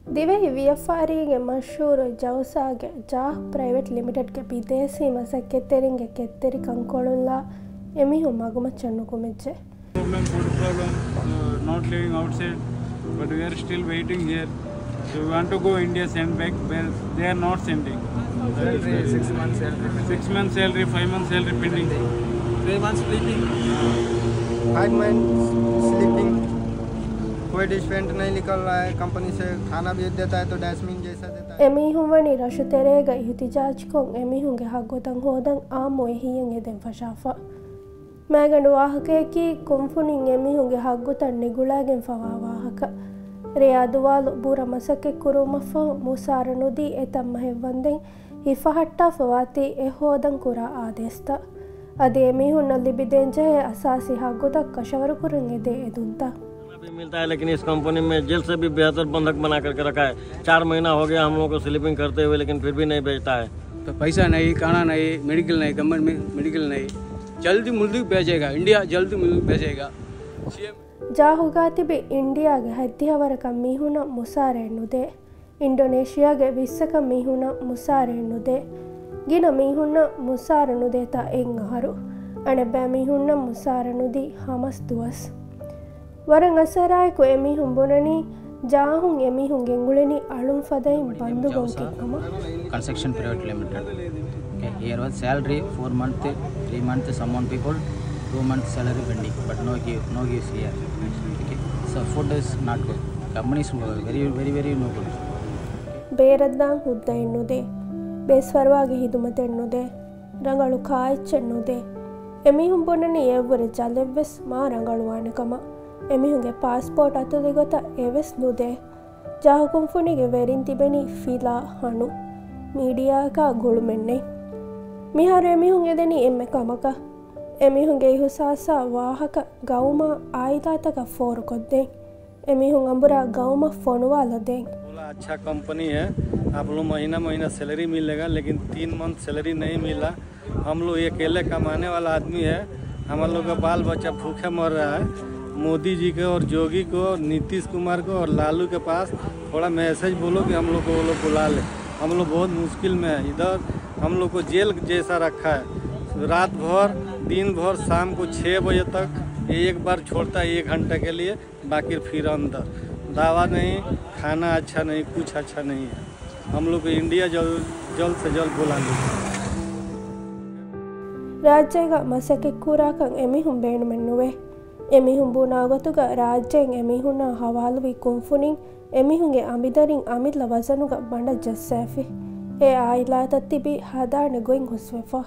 दिवे व्यापारी मशहूर जवसागे जाह प्राइवेट लिमिटेड के विदेशी मसक्केत्तेरिंगे केत्तेरी कंकोळुल्ला एमिहु मगुमच्चन्नुकुमिज्जे Food problem, not living outside, but we are still waiting here. So we want to go India, send back, but they are not sending. Salary, 6 months salary. 6 months salary, 5 months salary pending. 3 months sleeping. 5 months sleeping. कोई डिस्पेंट नहीं निकल रहा है, company से खाना भी देता है तो डैशमिन जैसा देता है। एमिहुं वनी रशुतेरेगा इहुतिजाजकों एमिहुंगे हग्गोतंग होदंग आमोए हियंगे दें फशाफा मैगंड वाहकेकी कुंफुनिंग एमिहुंगे हग्गोतंग निगुलागें फवा वाहक रियादुवालु बूरा मसके कुरुमफो मुसारनुदी एतम्म हेवंदें हिफहट्टा फवाती ए होदंग कुरा आदेस्ता अदे एमिहुं नलिबिदें जहे असासी हग्गोतक कशवर कुरंगे दे एदुंता मिलता है, लेकिन इस कंपनी में जेल से भी बेहतर बंधक बना करके रखा है। 4 महीना हो गया हम लोगों को स्लीपिंग करते हुए, लेकिन फिर भी नहीं बेचता है। तो पैसा नहीं, खाना नहीं, मेडिकल नहीं, गवर्नमेंट में मेडिकल नहीं, जल्दी मुल्क भेजेगा, इंडिया जल्दी मुल्क भेजेगा। जाहुगाति भी इंडिया के हद्दिहवर का मीहुना मुसारेनुदे इंडोनेशिया के विस्सक मीहुना मुसारेनुदे गिन मीहुना मुसारनुदे ता एंगहरु अणबे मीहुना मुसारनुदी हमस दुवस वरंग असराय को एमिहुं बुननी जाहुं एमिहुं गेंगुलेनी अलुं फदई बंदु गोंकिकमा construction private limited. Okay, here was salary 4 month, 3 month someone people, 2 months salary pending, but no gives here. Okay, so food is not good. Company is very no good. ಬೇರದ್ದಾಂ ಹುದ್ದ ಎನ್ನುವುದೇ ಬೇಸ್ವರವಾಗಿ ಹಿದುಮತೆನ್ನುವುದೇ ರಂಗಳು ಕಾಯ್ಚೆನ್ನುವುದೇ ಎಮಿಹುಂ ಬೊನನಿ ಎವ್ವರೆ ಜಲೆವ್ವೆಸ್ ಮಾ ರಂಗಳು ವಾಣಕಮ ಎಮಿಹುಂಗೆ passport ಅತುದಿಗೊತ ಎವೆಸ್ ನುದೆ ಜಾಹುಕುಂಫುನಿಗೆ ವೆರಿನ್ ತಿಬೆನಿ ಫಿಲಾ ಹಣು ಮೀಡಿಯಾಕ ಗುಳುಮೆನ್ನೆ ಮಿಹಾರು ಎಮಿಹುಂ ಎದೆನಿ ಎಮ್ಮೆ ಕಮಕ ಎಮಿಹುಂಗೆ ಇಹುಸಾಸ ವಾಹಕ ಗೌಮ ಆಯ್ದಾತಕ four ಕೊದ್ದೆ एमिहुं अंबुरा गाँव में फोनवा लदे अच्छा company है, आप लोग महीना सैलरी मिलेगा, लेकिन 3 मंथ सैलरी नहीं मिला। हम लोग अकेले कमाने वाला आदमी है, हम लोग का बाल बच्चा भूखे मर रहा है। मोदी जी को और जोगी को, नीतीश कुमार को और लालू के पास थोड़ा मैसेज बोलो कि हम लोग को वो लोग बुला ले। हम लोग बहुत मुश्किल में है, इधर हम लोग को जेल जैसा रखा है। रात भर दिन भर शाम को 6 बजे तक एक बार छोड़ता है 1 घंटे के लिए, बाकी फिर अंदर दावा नहीं, खाना अच्छा नहीं, कुछ अच्छा नहीं है। हम लोग को इंडिया जल्द से जल्द बुला लीजिए। राज्य मसके कुराकं एमिहुं बेणुमेन्नुवे एमिहुं बुनागतुग राज्यें एमिहुना हवालुवी कुंफुनिं एमिहुंगे अमिदरिं अमिदला वजनुग बंड जस्सैफि ए आइलातत्तिबि हदाने गोइं हुस्वेफा